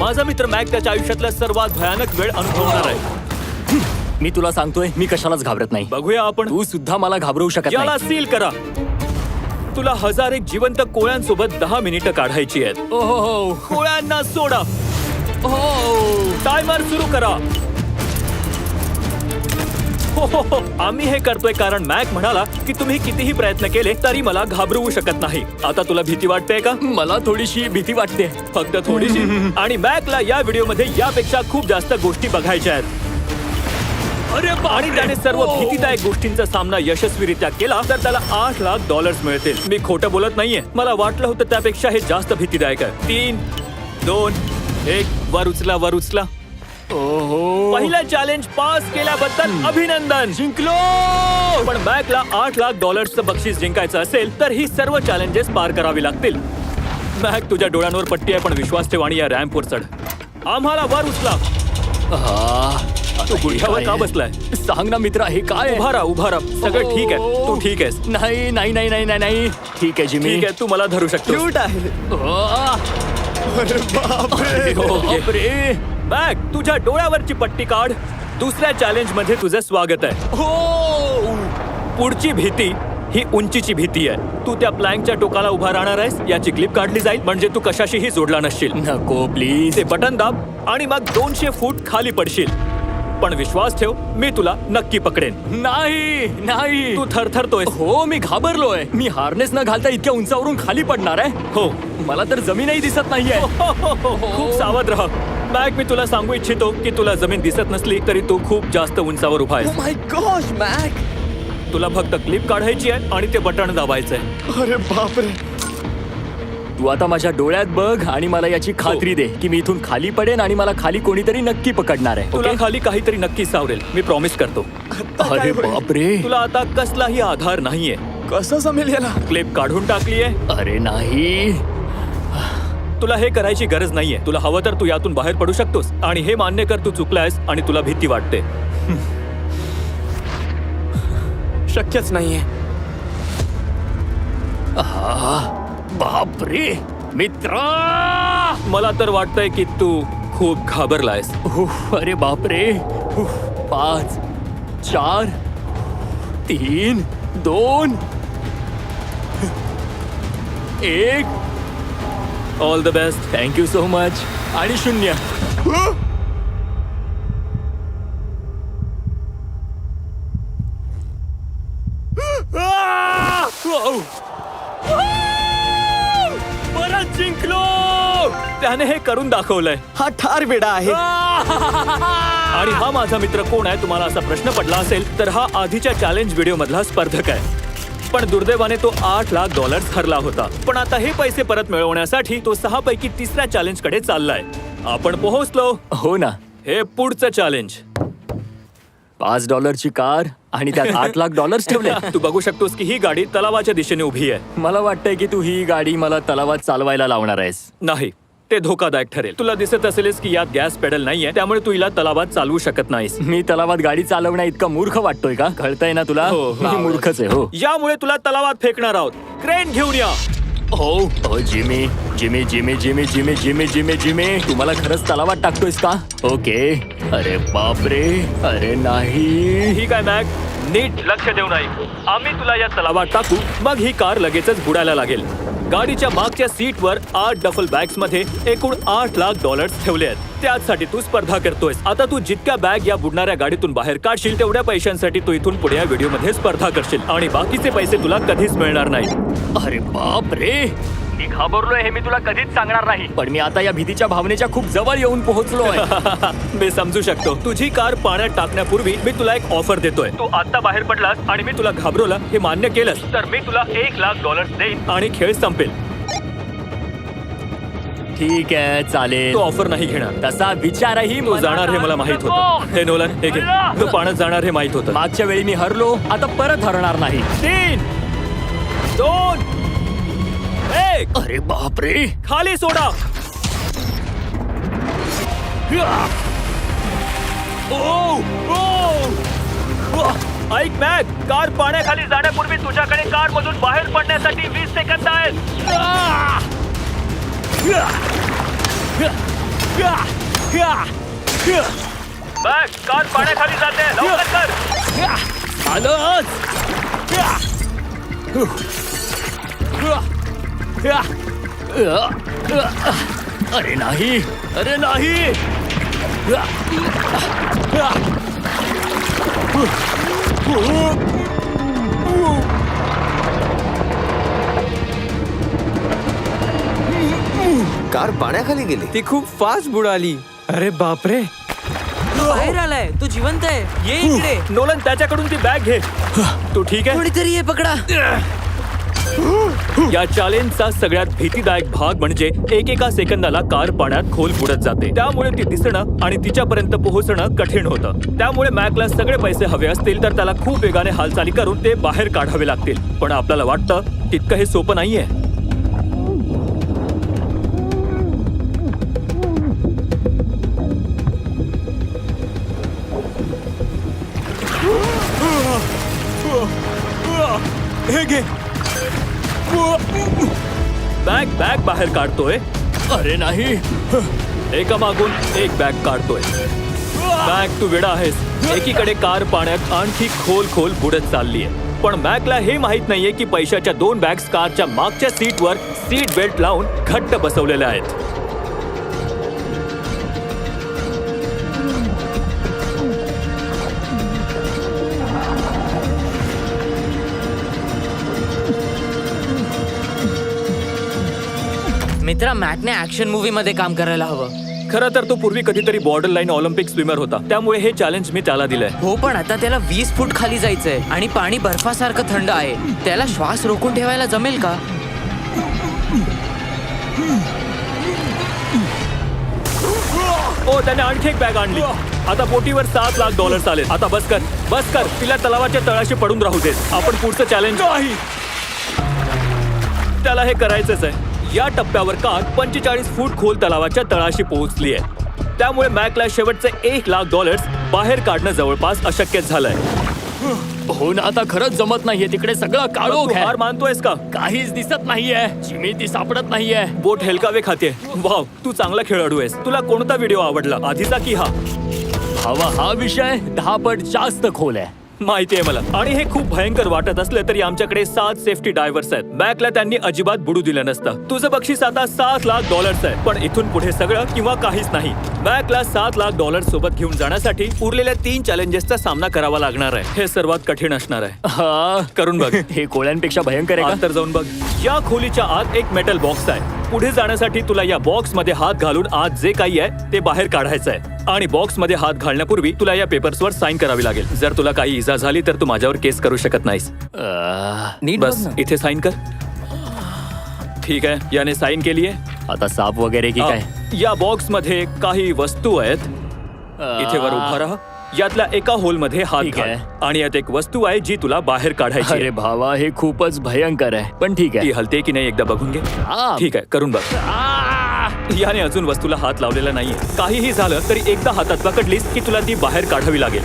माझा मित्र मॅक त्याच्या आयुष्यातला सर्वात भयानक वेळ अनुभवणार आहे. मी तुला सांगतोय, मी कशालाच घाबरत नाही. बघूया आपण. तू सुद्धा मला घाबरवू शकत याला नाही. सील करा. तुला 1001 जिवंत कोळ्यांसोबत 10 मिनिटं काढायची आहेत. ओहो, कोळ्यांना सोडा. ओहो. टायमर सुरू करा. हो, आम्ही हे करतोय कारण मॅक म्हणाला की तुम्ही कितीही प्रयत्न केले तरी मला घाबरवू शकत नाही. आता तुला भीती वाटते का? मला थोडीशी भीती वाटते. फक्त थोडीशी. आणि मॅकला या व्हिडिओमध्ये यापेक्षा खूप जास्त गोष्टी बघायच्या आहेत. आणि त्याने सर्व भीतीदायक गोष्टींचा सामना यशस्वीरित्या केला तर त्याला $8 लाख मिळतील. मी खोटं बोलत नाहीये. मला वाटलं होतं त्यापेक्षा हे जास्त भीतीदायक आहे. 3, 2, 1 वर उचला, वर उचला. ओहो, पहिला चॅलेंज पास केल्याबद्दल अभिनंदन. जिंकलो. पण मॅकला $8 लाख बक्षीस जिंकायचं असेल तर ही सर्व चॅलेंजेस पार करावी लागतील. मॅक, तुझ्या डोळ्यांवर पट्टी आहे पण विश्वास ठेव आणि या रॅम्पवर चढ. आम्हाला वर उचला. तू गुडघ्यावर का बसलाय? सांग ना मित्रा, हे काय आहे? उभा राहा, उभा राहा. सगळं ठीक आहे. तू ठीक आहेस? नाही नाही नाही नाही नाही नाही. ठीक आहे जिमी. ठीक आहे, तू मला धरू शकतो. मॅक, तुझ्या डोळ्यावरची पट्टी काढ. दुसऱ्या चॅलेंज मध्ये तुझं स्वागत आहे. पुढची भीती ही उंचीची भीती आहे. तू त्या प्लॅंकच्या टोकाला उभा राहणार आहेस. याची क्लिप काढली जाईल म्हणजे तू कशाशीही जोडला नसशील. नको प्लीज. ते बटन दाब आणि मग 200 फूट खाली पडशील. पण विश्वास ठेव, मी तुला नक्की पकडेन. नाही नाही. तू थरथरतोय. हो, मी घाबरलोय. मी हार्नेस न घालता इतक्या उंचावरून खाली पडणार आहे. हो, मला तर जमीनही दिसत नाहीये. खूप सावध राहा. मॅक, मी तुला सांगू इच्छितो की तुला जमीन दिसत नसली तरी तू खूप जास्त उंचावर उभा आहेस. माय गॉश मॅक. तुला फक्त क्लिप काढायची आहे आणि ते बटन दाबायचंय. अरे बापरे. तू आता माझ्या डोळ्यात बघ आणि मला याची खात्री दे की मी इथून खाली पडेन आणि मला खाली कोणीतरी नक्की पकडणार आहे. तुला ओके? खाली काहीतरी नक्की सावरेल, मी प्रॉमिस करतो. अरे बापरे. तुला आता कसलाही आधार नाहीये. कसं जमेल याला? क्लिप काढून टाकलीये. अरे नाही. तुला हे करायची गरज नाहीये. तुला हवं तर तू यातून बाहेर पडू शकतोस आणि हे मान्य कर तू चुकलायस आणि तुला भीती वाटते. शक्यच नाहीये. बापरे मित्रा. मला तर वाटतंय की तू खूप घाबरलायस. अरे बापरे. 5, 4, 3, 2, 1. All the best. Thank you so much. आणि 0. परत जिंकलो. त्याने हे करून दाखवलंय. हा ठार वेडा आहे. आणि हा माझा मित्र कोण आहे? तुम्हाला असा प्रश्न पडला असेल तर हा आधीच्या चॅलेंज व्हिडिओ मधला स्पर्धक आहे. पण दुर्दैवाने तो $8 लाख हरला होता. पण आता हे पैसे परत मिळवण्यासाठी तो 6 पैकी तिसऱ्या चॅलेंज कडे चाललाय. आपण पोहोचलो. हो ना. हे पुढचं चॅलेंज. $5 कार आणि त्यात $8 लाख ठेवले. तू बघू शकतोस की ही गाडी तलावाच्या दिशेने उभी आहे. मला वाटतंय की तू ही गाडी मला तलावात चालवायला लावणार आहेस. नाही, ते धोकादायक ठरेल. तुला दिसत असेलच की यात गॅस पेडल नाहीये, त्यामुळे तू हिला तलावात चालवू शकत नाहीस. मी तलावात गाडी चालवण्या इतका मूर्ख वाटतोय का? कळतंय ना तुला? हो, हो. मी मूर्खच आहे. हो यामुळे तुला तलावात फेकणार आहोत. क्रेन घेऊन या. हो Jimmy Jimmy Jimmy Jimmy Jimmy Jimmy Jimmy Jimmy तू मला खरंच तलावात टाकतोयस का? ओके. अरे बापरे. अरे नाही. ठीक आहे मॅक, नीट लक्ष देऊ नाही. आम्ही तुला या तलावात टाकू, मग ही कार लगेचच बुडायला लागेल. गाडीच्या मागच्या सीटवर 8 डफल बॅग्स मध्ये एकूण $8 लाख ठेवले आहेत. त्यासाठी तू स्पर्धा करतोयस. आता तू जितक्या बॅग या बुडणाऱ्या गाडीतून बाहेर काढशील तेवढ्या पैशांसाठी तू इथून पुढे या व्हिडिओ मध्ये स्पर्धा करशील आणि बाकीचे पैसे तुला कधीच मिळणार नाही. अरे बापरे. मी घाबरलोय हे मी तुला कधीच सांगणार नाही. पण मी आता या भीतीच्या भावनेच्या खूप जवळ येऊन पोहोचलोय. मी समजू शकतो. तुझी कार पाण्यात टाकण्यापूर्वी मी तुला एक ऑफर देतोय. तू आता बाहेर पडलास आणि मी तुला घाबरवलं हे मान्य केलंस तर मी तुला $1 लाख देईन आणि खेळ संपेल. ठीक आहे, चालेल. तो ऑफर नाही घेणार. तसा विचारही तू जाणार हे मला माहित होतं. हे नोलन, हे घे. तू पाण्यात जाणार हे माहित होतं. मागच्या वेळी मी हरलो, आता परत हरणार नाही. 3, 2, 1. अरे बापरे. खाली सोडा. ऐक मॅक, कार पाण्याखाली जाण्यापूर्वी तुझ्याकडे कार मधून बाहेर पडण्यासाठी 20 सेकंद आहेत. बॅग कार पाण्याखाली जाते लवकर कर. आलोच. अरे नाही, अरे नाही. कार पाण्याखाली गेली. ती खूप फास्ट बुडाली. अरे बापरे. बाहेर आलाय, तू जिवंत आहे. ये इकडे. नोलन त्याच्याकडून ती बॅग घे. तू ठीक आहे? कोणीतरी ये पकडा. या चॅलेंजचा सगळ्यात भीतीदायक भाग म्हणजे एकेका सेकंदाला कार पाण्यात खोल बुडत जाते. त्यामुळे ती दिसणं आणि तिच्यापर्यंत पोहोचणं कठीण होतं. त्यामुळे मॅकला सगळे पैसे हवे असतील तर त्याला खूप वेगाने हालचाली करून ते बाहेर काढावे लागतील. पण आपल्याला वाटतं तितकं हे सोपं नाहीये. हे घे. बॅग बाहेर काढतोय. अरे नाही. एका मागून एक बॅग काढतोय. बॅग तू वेडा आहेस. एकीकडे कार पाण्यात आणखी खोल बुडत चाललीये. पण मॅकला हे माहित नाहीये की पैशाच्या 2 बॅग्स कारच्या मागच्या सीटवर सीट बेल्ट लावून घट्ट बसवलेल्या आहेत. मित्रा, मॅकने ऍक्शन मूवी मध्ये काम करायला हवं. खरं तर तो पूर्वी कधीतरी बॉर्डर लाईन ऑलिम्पिक स्विमर होता. त्यामुळे हे चॅलेंज मी त्याला दिलंय. हो, पण आता त्याला 20 फूट खाली जायचंय आणि पाणी बर्फासारखं थंड आहे. त्याला श्वास रोखून ठेवायला जमेल का? ओ, त्याने आणखी एक बॅग आणली. आता बोटीवर $7 लाख आले. आता बस कर. तिला तलावाच्या तळाशी पडून राहू देत. आपण पुढचं चॅलेंज त्याला हे करायचंच आहे. या टप्प्यावर कार 45 फूट खोल तलावाच्या तळाशी पोहोचली आहे. त्यामुळे मॅकला शेवटचे $1 लाख बाहेर काढणं जवळपास अशक्यच झालंय. हो ना, आता खरंच जमत नाहीये. तिकडे सगळं काळोख तू आहे. हार मानतोयस का? काहीच दिसत नाहीये. जिमी ती सापडत नाहीये. बोट हेलकावे खाते. वाव, तू चांगला खेळाडू आहेस. तुला कोणता व्हिडिओ आवडला, आधीचा की हा? भावा, हा विषय 10 पट जास्त खोल आहे. माहितीये मला. आणि हे खूप भयंकर वाटत असलं तरी आमच्याकडे 7 सेफ्टी डायव्हर्स आहेत. मॅकला त्यांनी अजिबात बुडू दिलं नसतं. तुझं बक्षीस आता $7 लाख आहे. पण इथून पुढे सगळं किंवा काहीच नाही. मॅकला $7 लाख सोबत घेऊन जाण्यासाठी उरलेल्या 3 चॅलेंजेसचा सामना करावा लागणार आहे. हे सर्वात कठीण असणार आहे. हा, करून बघ. हे कोळ्यांपेक्षा भयंकर आहे आत तर जाऊन बघ. या खोलीच्या आत एक मेटल बॉक्स आहे. पुढे जाण्यासाठी तुला या बॉक्स मध्ये हात घालून आत जे काही आहे ते बाहेर काढायचं आहे. आणि बॉक्स मध्ये हात घालण्यापूर्वी तुला या पेपर्सवर साईन करावी लागेल. जर तुला काही इजा झाली तर तू माझ्यावर केस करू शकत नाहीस. नीट बस इथे साईन कर. ठीक आहे, याने साईन केली आहे. आता साप वगैरे की काय? या बॉक्स मध्ये काही वस्तू आहेत. इथे वर उभा राहा. यातल्या एका होल मध्ये हात ठीक घाल. आहे. आणि यात एक वस्तू आहे जी तुला बाहेर काढायची अरे आहे. भावा, हे खूपच भयंकर आहे. पण ठीक ती आहे. हलते की नाही एकदा बघून घे. ठीक आहे, करून बघ. याने अजून वस्तूला हात लावलेला नाहीये. काहीही झालं तरी एकदा हातात पकडलीस की तुला ती बाहेर काढावी लागेल.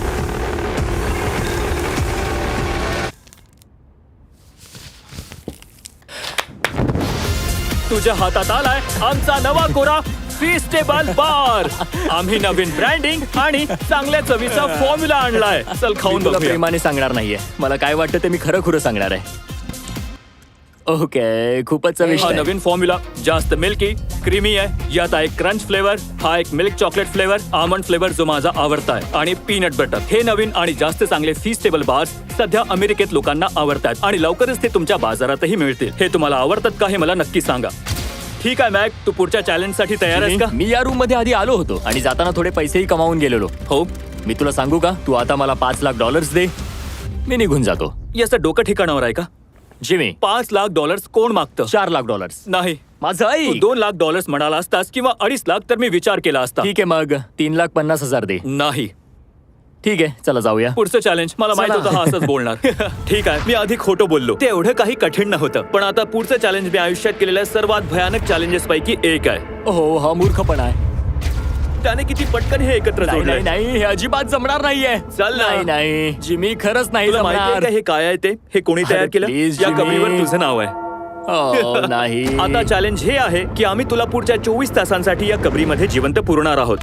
तुझ्या हातात आलाय आमचा नवा कोरा फीस्टेबल बार. आम्ही नवीन ब्रँडिंग आणि चांगल्या चवीचा फॉर्म्युला आणलाय. चल खाऊन मी तुला बघूया. प्रेमाने सांगणार नाहीये. मला काय वाटतं ते मी खरं सांगणार आहे. ओके, खूपच चविष्ट हा आहे. नवीन फॉर्म्युला जास्त मिल्की क्रीमी आहे. यात आहे क्रंच फ्लेवर, हा एक milk chocolate flavour, almond flavour जो माझा आवडता आहे, आणि पीनट बटर. हे नवीन आणि जास्त चांगले फीस्टेबल बार्स सध्या अमेरिकेत लोकांना आवडतात आणि लवकरच ते तुमच्या बाजारातही मिळतील. हे तुम्हाला आवडतात का हे मला नक्की सांगा. ठीक आहे मॅक, तू पुढच्या चॅलेंज साठी तयार आहेस का? मी या रूम मध्ये आधी आलो होतो आणि जाताना थोडे पैसेही कमावून गेलेलो. हो. मी तुला सांगू का, तू आता मला $5 लाख दे, मी निघून जातो. याचं डोकं ठिकाणावर आहे का? जिमी, $5 लाख कोण मागतं? $4 लाख. नाही, माझं तू ऐक. $2 लाख म्हणाला असतास किंवा $2.5 लाख तर मी विचार केला असता. ठीक आहे, मग $3,50,000 दे. नाही. ठीक आहे, चला जाऊया. पुढचं चॅलेंज मला माहित होतं हा असंच बोलणार. ठीक आहे, मी आधी खोटं बोललो. ते एवढं काही कठीण नव्हतं. पण आता पुढचं चॅलेंज मी आयुष्यात केलेल्या सर्वात भयानक चॅलेंजेस पैकी एक आहे. हो, हा मूर्खपणा आहे. त्याने किती पटकन हे एकत्र नाही जोडलंय. नाही नाही, हे अजिबात जमणार नाहीये. चल ना. नाही नाही, जिमी, खरंच नाही तुला माहिती आहे जमणार. का हे काय आहे ते? हे कोणी तयार अरे केलं? please, या जिमी. कमीवर तुझं नाव आहे. नाही. आता चॅलेंज हे आहे की आम्ही तुला पुढच्या 24 तासांसाठी या कबरीमध्ये जिवंत पुरणार आहोत.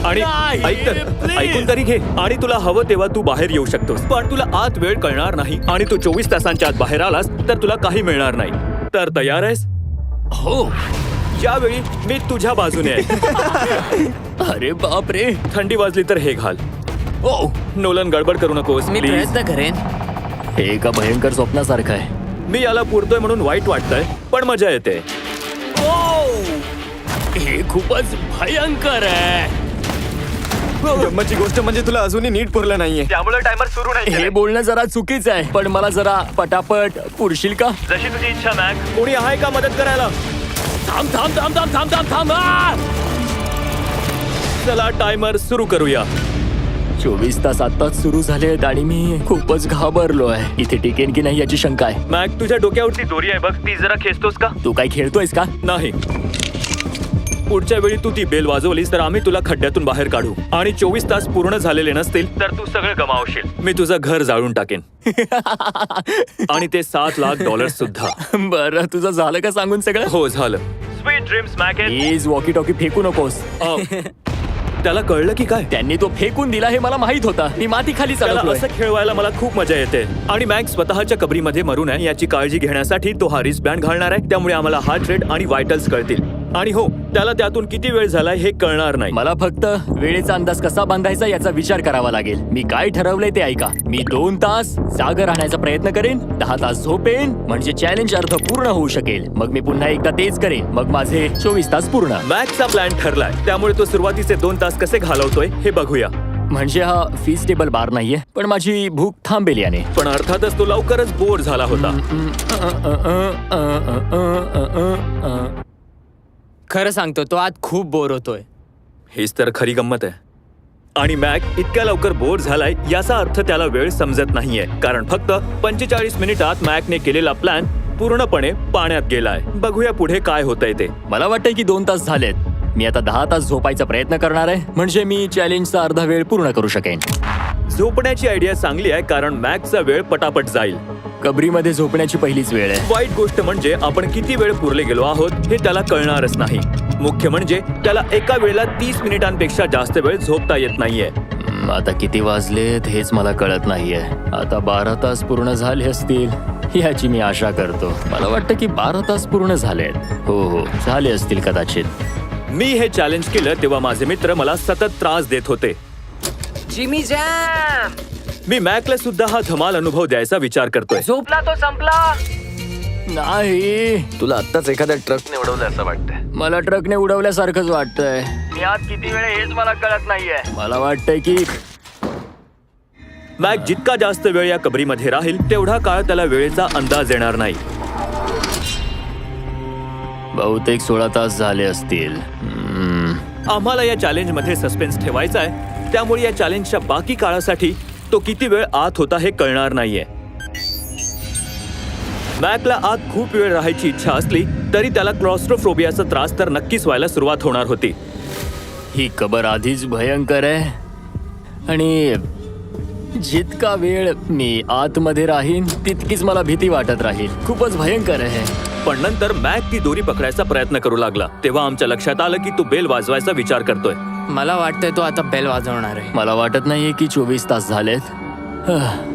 आणि ऐक तर, ऐकून तरी घे. आणि तुला हवं तेव्हा तू बाहेर येऊ शकतोस, पण तुला आत वेळ कळणार नाही. आणि तू 24 तासांच्या आत बाहेर आलास तर तुला काही मिळणार नाही. तर तयार आहेस? हो. ज्यावेळी मी तुझ्या बाजूने आहे. अरे बापरे. थंडी वाजली तर हे घाल. ओ, नोलन गडबड करू नकोस मी प्लीज. प्रयत्न करेन. हे एका भयंकर स्वप्नासारखं आहे. मी याला पुरतोय म्हणून वाईट वाटतंय, पण मजा येते. हे खूपच भयंकर आहे. गंमतची गोष्ट म्हणजे तुला अजूनही नीट पुरलं नाहीये. त्यामुळे टायमर सुरू हे बोलणं जरा चुकीचं आहे, पण मला जरा पटापट पुरशील का? जशी तुझी इच्छा मॅक. कोणी आहे का मदत करायला? थांब थांब थांब थांब थांब थांब थांब. चला टायमर सुरू करूया. 24 तास आत्ताच सुरू झालेत आणि मी खूपच घाबरलो आहे. इथे टिकेन की नाही याची शंका आहे. मॅक, तुझ्या डोक्यावरती दोरी आहे बघ, ती जरा खेचतोस का? तू काय खेळतोयस का? नाही. पुढच्या वेळी तू ती बेल वाजवलीस तर आम्ही तुला खड्ड्यातून बाहेर काढू. आणि 24 तास पूर्ण झालेले नसतील तर तू सगळं गमावशील. मी तुझं घर जाळून टाकेन. आणि ते $7 लाख सुद्धा. बरं, तुझं झालं का सांगून सगळं? हो, झालं. Sweet dreams Mac. Please walkie talkie फेकू नकोस. त्याला कळलं की काय? त्यांनी तो फेकून दिला हे मला माहित होता. मी माती खाली त्याला चालवलोय. असं खेळवायला मला खूप मजा येते. आणि मॅक्स स्वतःच्या कबरीमध्ये मरू नये याची काळजी घेण्यासाठी तो हा रिस्टबँड घालणार आहे. त्यामुळे आम्हाला हार्ट रेट आणि व्हायटल्स कळतील. आणि हो, त्याला त्यातून किती वेळ झालाय हे कळणार नाही. मला फक्त वेळेचा अंदाज कसा बांधायचा याचा विचार करावा लागेल. मी काय ठरवलंय ते ऐका. मी 2 तास जागा राहण्याचा प्रयत्न करेन, 10 तास झोपेन, म्हणजे चॅलेंज अर्ध पूर्ण होऊ शकेल. मग मी पुन्हा एकदा तेच करेन. मग माझे 24 तास पूर्ण. मॅक्सचा प्लॅन ठरलाय, त्यामुळे तो सुरुवातीचे 2 तास कसे घालवतोय हे बघूया. म्हणजे हा फीस्टेबल बार नाहीये, पण माझी भूक थांबेल याने. पण अर्थातच तो लवकरच बोर झाला होता. खरं सांगतो, तो आज खूप बोर होतोय. हीच तर खरी गंमत आहे. आणि मॅक इतक्या लवकर बोर झालाय याचा अर्थ त्याला वेळ समजत नाहीये, कारण फक्त 45 मिनिटात मॅकने केलेला प्लॅन पूर्णपणे पाण्यात गेलाय. बघूया पुढे काय होतंय ते. मला वाटतंय की 2 तास झालेत. मी आता 10 तास झोपायचा प्रयत्न करणार आहे, म्हणजे मी चॅलेंजचा अर्धा वेळ पूर्ण करू शकेन. झोपण्याची आयडिया चांगली आहे, कारण मॅकचा वेळ पटापट जाईल. कबरीमध्ये झोपण्याची पहिलीच वेळ आहे. वाईट गोष्ट म्हणजे आपण किती वेळ पुरले गेलो आहोत हे त्याला कळणारच नाही. मुख्य म्हणजे त्याला एका वेळेला 30 मिनिटांपेक्षा जास्त वेळ झोपता येत नाहीये. आता किती वाजलेत हेच मला कळत नाहीये. आता 12 तास पूर्ण झाले असतील याची मी आशा करतो. मला वाटतं की 12 तास पूर्ण झालेत. हो, झाले असतील कदाचित. मी हे चॅलेंज केलं तेव्हा माझे मित्र मला सतत त्रास देत होते. Jimmy jam. मी मॅकला सुद्धा हा धमाल अनुभव द्यायचा विचार करतोय. झोपला तो संपला. नाही, तुला आत्ताच एखाद्या ट्रकने उडवलं असं वाटतंय. मला ट्रकने उडवल्यासारखंच वाटतंय. मी आज किती वेळ हेच मला कळत नाहीये. मला वाटतंय की मॅक जितका जास्त वेळ या कबरीमध्ये राहील तेवढा काळ त्याला वेळेचा अंदाज येणार नाही. बहुतेक 16 तास झाले असतील. आम्हाला या चॅलेंज मध्ये सस्पेन्स ठेवायचा आहे, त्यामुळे या चॅलेंजच्या बाकी काळासाठी तो किती वेळ आत होता हे कळणार नाहीये. मॅकला आत खूप वेळ राहायची इच्छा असली तरी त्याला क्लॉस्ट्रोफोबियाचा त्रास तर नक्कीच व्हायला सुरुवात होणार होती. ही कबर आधीच भयंकर आहे आणि जितका वेळ मी आतमध्ये राहीन तितकीच मला भीती वाटत राहील. खूपच भयंकर आहे. पण नंतर मॅक ती दोरी पकडायचा प्रयत्न करू लागला तेव्हा आमच्या लक्षात आलं की तो बेल वाजवायचा विचार करतोय. मला वाटतंय तो आता बेल वाजवणार आहे. मला वाटत नाहीये की 24 तास झालेत.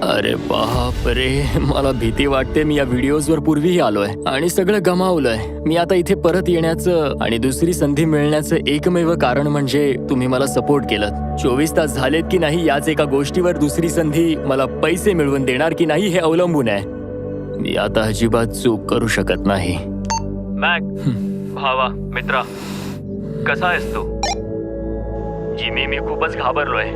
अरे बापरे, मला भीती वाटते. मी या व्हिडिओजवर पूर्वीही आलोय आणि सगळं गमावलंय. मी आता इथे परत येण्याचं आणि दुसरी संधी मिळण्याचं एकमेव कारण म्हणजे तुम्ही मला सपोर्ट केलं. 24 तास झालेत की नाही याच एका गोष्टीवर दुसरी संधी मला पैसे मिळवून देणार की नाही हे अवलंबून आहे. मी आता अजिबात चूक करू शकत नाही. मॅक, भावा, मित्रा, कसा आहेस तू? जिमी, मी खूपच घाबरलोय.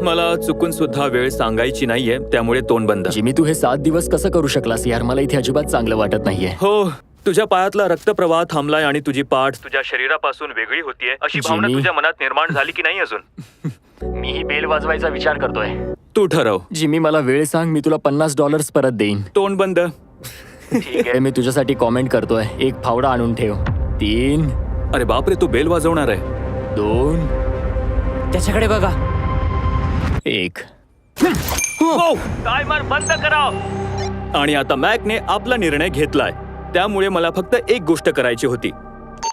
मला चुकून सुद्धा वेळ सांगायची नाहीये, त्यामुळे तोंड बंद. जिमी, तू हे 7 दिवस कसं करू शकलास यार? मला इथे अजिबात चांगलं वाटत नाहीये. हो, तुझ्या पायातला रक्तप्रवाह थांबलाय आणि तुझी पाठ तुझ्या शरीरापासून वेगळी होतीये अशी भावना जिमी. तुझ्या मनात निर्माण झाली की नाही अजून? मी ही बेल वाजवायचा विचार करतोय. तू ठरव. जिमी, मला वेळ सांग, मी तुला $50 परत देईन. तोंड बंद. ठीक आहे, मी तुझ्यासाठी कॉमेंट करतोय. 1 फावडा आणून ठेव. 3, अरे बापरे, तू बेल वाजवणार आहे. 2, त्याच्याकडे बघा. 1. टायमर बंद करा. आणि आता मॅकने आपला निर्णय घेतलाय. त्यामुळे मला फक्त एक गोष्ट करायची होती.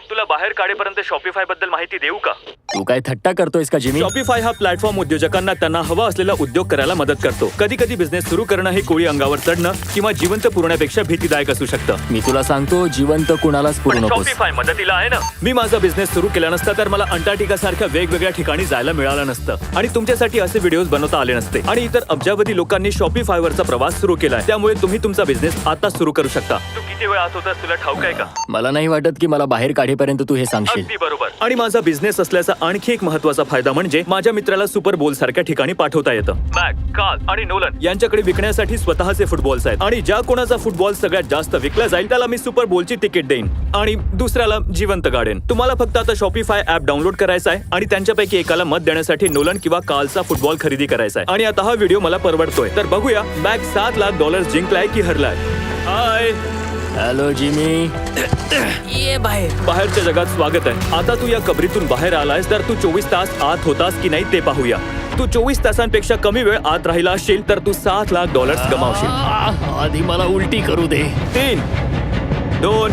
तुला बाहेर काढेपर्यंत शॉपिफाय बद्दल माहिती देऊ का? तू काय थट्टा करतोयस का जिमी? शॉपिफाय हा प्लॅटफॉर्म उद्योजकांना त्यांना हवा असलेला उद्योग करायला मदत करतो. कधी कधी बिझनेस सुरू करणं हे कोळी अंगावर चढणं किंवा जिवंत पुरण्यापेक्षा भीतीदायक असू शकतं. मी तुला सांगतो, जिवंत कुणालाच पुरू नकोस. शॉपिफाय मदतीला आहे ना. मी माझा बिझनेस सुरू केला नसता तर मला अंटार्क्टिका सारख्या वेगवेगळ्या ठिकाणी जायला मिळालं नसतं आणि तुमच्यासाठी असे व्हिडिओज बनवता आले नसते. आणि इतर अब्जावधी लोकांनी शॉपिफायवरचा प्रवास सुरू केलाय. त्यामुळे तुम्ही तुमचा बिझनेस आता सुरू करू शकता. तू किती वेळ आत होतास तुला ठाऊक आहे का? मला नाही वाटत की मला बाहेर काढेपर्यंत तू हे सांगशील. अगदी बरोबर. आणि माझा बिझनेस असल्याचा आणखी एक महत्त्वाचा फायदा म्हणजे माझ्या मित्राला सुपर बोल सारख्या ठिकाणी पाठवता येतं. मॅक, कार्ल आणि नोलन यांच्याकडे विकण्यासाठी स्वतःचे फुटबॉल्स आहेत आणि ज्या कोणाचा फुटबॉल सगळ्यात जास्त विकला जाईल त्याला मी सुपर बोलची तिकीट देईन आणि दुसऱ्याला जिवंत गाडेन. तुम्हाला फक्त आता शॉपिफाय ऍप डाउनलोड करायचा आहे आणि त्यांच्यापैकी एकाला मत देण्यासाठी नोलन किंवा कार्लचा फुटबॉल खरेदी करायचा आहे. आणि आता हा व्हिडिओ मला परवडतोय. तर बघूया मॅक $7 लाख जिंकलाय की हरलाय. हाय, हॅलो जिमी. ये बाहेर. बाहेरच्या जगात स्वागत आहे. आता तू या कबरीतून बाहेर आलायस तर तू 24 तास आत होतास की नाही ते पाहूया. तू 24 तासांपेक्षा कमी वेळ आत राहिला असशील तर तू $7 लाख गमावशील. आधी मला उलटी करू दे. 3, 2,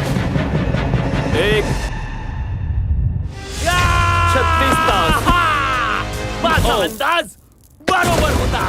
1. 36 तास. माझा अंदाज बरोबर होता.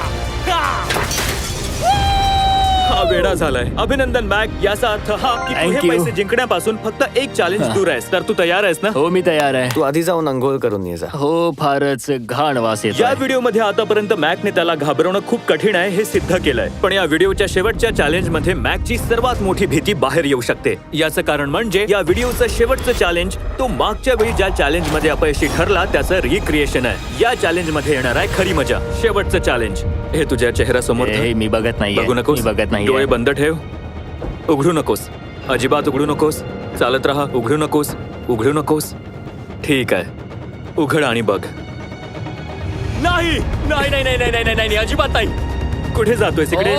हा वेडा झालाय. अभिनंदन मॅक. याचा अर्थ हा की तू Thank हे you. पैसे जिंकण्यापासून फक्त एक चॅलेंज दूर आहेस. तर तू तयार आहेस ना? हो, मी तयार आहे. तू आधी जाऊन अंघोळ करून ये जा. हो, फारच घाण वास येतो. या व्हिडिओमध्ये आतापर्यंत मॅकने त्याला घाबरवणं खूप कठीण आहे हे सिद्ध केलंय. पण या व्हिडिओच्या शेवटच्या चॅलेंज मध्ये मॅकची सर्वात मोठी भीती बाहेर येऊ शकते. याचं कारण म्हणजे या व्हिडिओचं शेवटचं चॅलेंज तो मागच्या वेळी ज्या चॅलेंज मध्ये अपयशी ठरला त्याचं रिक्रिएशन आहे. या चॅलेंज मध्ये येणार आहे खरी मजा. शेवटचं चॅलेंज हे तुझ्या चेहऱ्यासमोर हे मी बघत नाही. बघू नकोस. मी बघत नाही. डोळे बंद ठेव. उघडू नकोस. अजिबात उघडू नकोस. चालत राहा. उघडू नकोस. उघडू नकोस. ठीक आहे, उघड आणि बघ. नाही नाही नाही नाही नाही नाही नाही, अजिबात नाही. कुठे जातोय इकडे?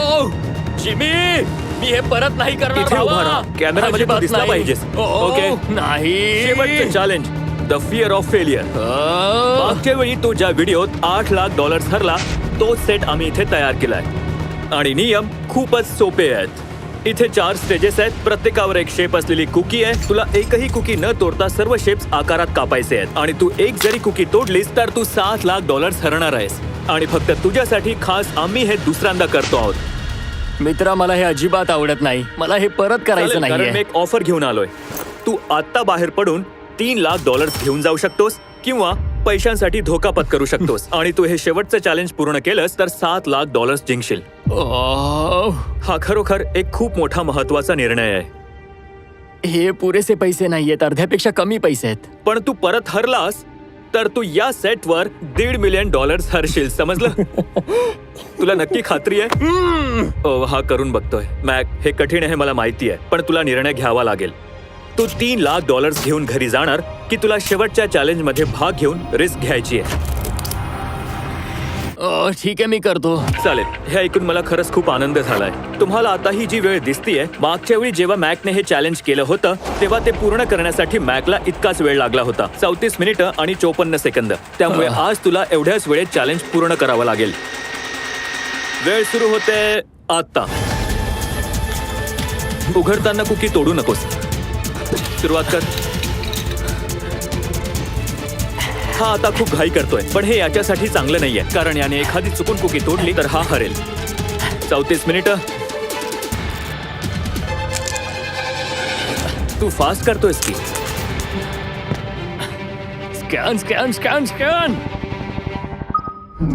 जिमी, मी हे परत नाही करणार. इथे उभा राहा. कॅमेरामध्ये तू दिसला पाहिजेस. ओके. नाही. शेवटचं challenge, the fear of failure. मागच्या वेळी तो ज्या व्हिडिओत $8 लाख हरला तोच सेट आम्ही इथे तयार केलाय आणि नियम खूपच सोपे आहेत. इथे 4 स्टेजेस आहेत. प्रत्येकावर एक शेप असलेली कुकी आहे. तुला एकही कुकी न तोडता सर्व शेप्स आकारात कापायचे आहेत आणि तू एक जरी कुकी तोडलीस तर तू $7 लाख हरणार आहेस. आणि फक्त तुझ्यासाठी खास आम्ही हे दुसऱ्यांदा करतो आहोत. मित्रा, मला हे अजिबात आवडत नाही. मला हे परत करायचं चालेल, कारण मी नाहीये. एक ऑफर घेऊन आलोय. तू आत्ता बाहेर पडून $3 लाख घेऊन जाऊ शकतोस किंवा पैशांसाठी धोका पत्करू शकतोस. आणि तू हे शेवटचं चॅलेंज पूर्ण केलंस तर $7 लाख जिंकशील. हा खरोखर एक खूप मोठा महत्वाचा निर्णय आहे. हे पुरेसे पैसे नाहीयेत. अर्ध्यापेक्षा कमी पैसे आहेत. पण तू परत हरलास तर तू या सेटवर $1.5 मिलियन हरशील. समजलं? तुला नक्की खात्री आहे? हा करून बघतोय. मॅक, हे कठीण आहे मला माहिती आहे, पण तुला निर्णय घ्यावा लागेल. तू $3 लाख घेऊन घरी जाणार की तुला शेवटच्या चॅलेंज मध्ये भाग घेऊन रिस्क घ्यायची आहे? ठीक आहे, मी करतो. चालेल. हे ऐकून मला खरंच खूप आनंद झालाय. तुम्हाला आता ही जी वेळ दिसतीये, मागच्या वेळी जेव्हा मॅकने हे चॅलेंज केलं होतं तेव्हा ते पूर्ण करण्यासाठी मॅकला इतकाच वेळ लागला होता. 34 मिनिटं आणि 54 सेकंद. त्यामुळे आज तुला एवढ्याच वेळेत चॅलेंज पूर्ण करावं लागेल. वेळ सुरू होते आता. उघडताना कुकी तोडू नकोस. सुरुवात कर. हा आता खूप घाई करतोय, पण हे याच्यासाठी चांगलं नाहीये, कारण याने एखादी चुकून कुकी तोडली तर हा हरेल. 34 मिनिटं. तू फास्ट करतोयस की? Scan scan scan scan.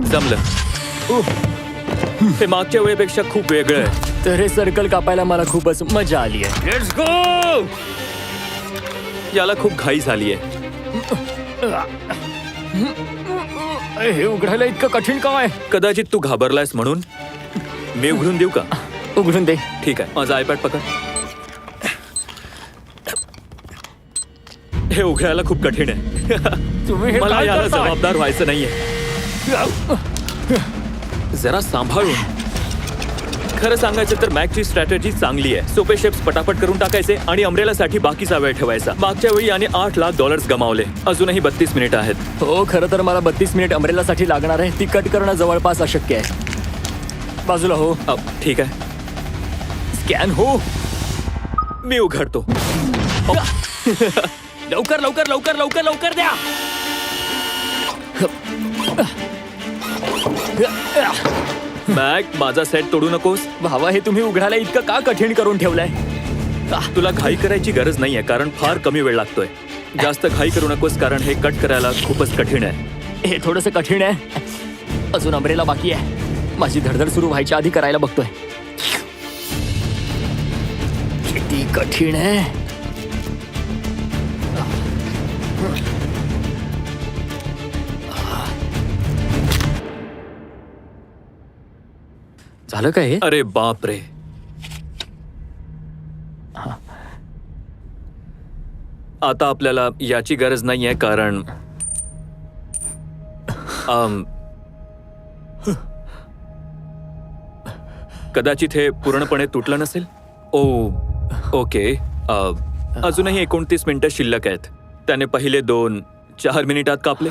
जमलं. हे मागच्या वेळेपेक्षा खूप वेगळं आहे. तर हे सर्कल कापायला मला खूपच मजा आली आहे. Let's go. याला खूप घाई झालीये. हे उघडायला इतकं कठीण काय? कदाचित तू घाबरलायस म्हणून. मी उघडून देऊ का? उघडून दे. ठीक आहे. माझा आयपॅड पकड. हे उघडायला खूप कठीण आहे. तुम्ही हे मला काय याला करताय? जबाबदार व्हायचं नाहीये. जरा सांभाळून. खरं सांगायचं तर मॅकची स्ट्रॅटेजी चांगली आहे. सोपे शेप्स पटापट करून टाकायचे आणि अमरेलासाठी बाकीचा वेळ ठेवायचा. मागच्या वेळी याने $8 लाख गमावले. अजूनही 32 मिनिटं आहेत. हो, खरं तर मला 32 मिनिट अमरेलासाठी लागणार आहे. ती कट करणं जवळपास अशक्य आहे. बाजूला हो. ठीक आहे. स्कॅन हो. मी उघडतो. लवकर लवकर लवकर लवकर लवकर द्या. मॅक, माझा सेट तोडू नकोस. भावा, हे तुम्ही उघडायला इतकं का कठीण करून ठेवलंय? तुला घाई करायची गरज नाहीये कारण फार कमी वेळ लागतोय. जास्त घाई करू नकोस कारण हे कट करायला खूपच कठीण आहे. हे थोडस कठीण आहे. अजून अंब्रेला बाकी आहे. माझी धडधड सुरू व्हायच्या आधी करायला बघतोय. किती कठीण आहे. झालं काय हे? अरे बाप रे. आता आपल्याला याची गरज नाहीये कारण कदाचित हे पूर्णपणे तुटलं नसेल. ओके. अजूनही 29 मिनिटं शिल्लक आहेत. त्याने पहिले 2-4 मिनिटात कापले.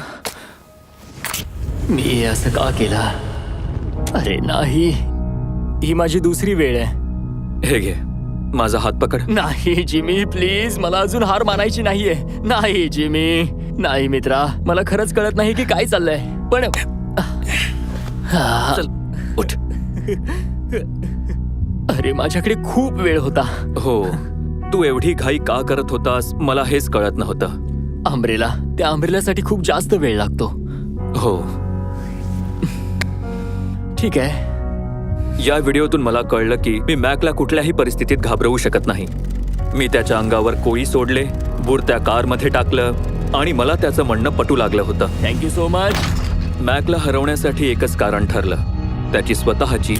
मी असं का केलं? अरे नाही, ही माझी दुसरी वेळ आहे. हे घे, माझा हात पकड. नाही जिमी, प्लीज, मला अजून हार मानायची नाहीये. नाही जिमी, नाही मित्रा, मला खरंच कळत नाही की काय चाललंय. पण चल, उठ. अरे माझ्याकडे खूप वेळ होता. हो, तू एवढी घाई का करत होतास मला हेच कळत नव्हतं. अंब्रेला, त्या अंब्रेलासाठी खूप जास्त वेळ लागतो. हो, ठीक आहे. या व्हिडिओतून मला कळलं की मी मॅकला कुठल्याही परिस्थितीत घाबरवू शकत नाही. मी त्याच्या अंगावर कोळी सोडले, बुरत्या कारमध्ये टाकलं आणि मला त्याचं म्हणणं पटू लागलं होतं. Thank you so much. मॅकला हरवण्यासाठी एकच कारण ठरलं, त्याची स्वतःची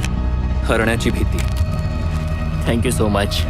हरण्याची भीती. Thank you so much.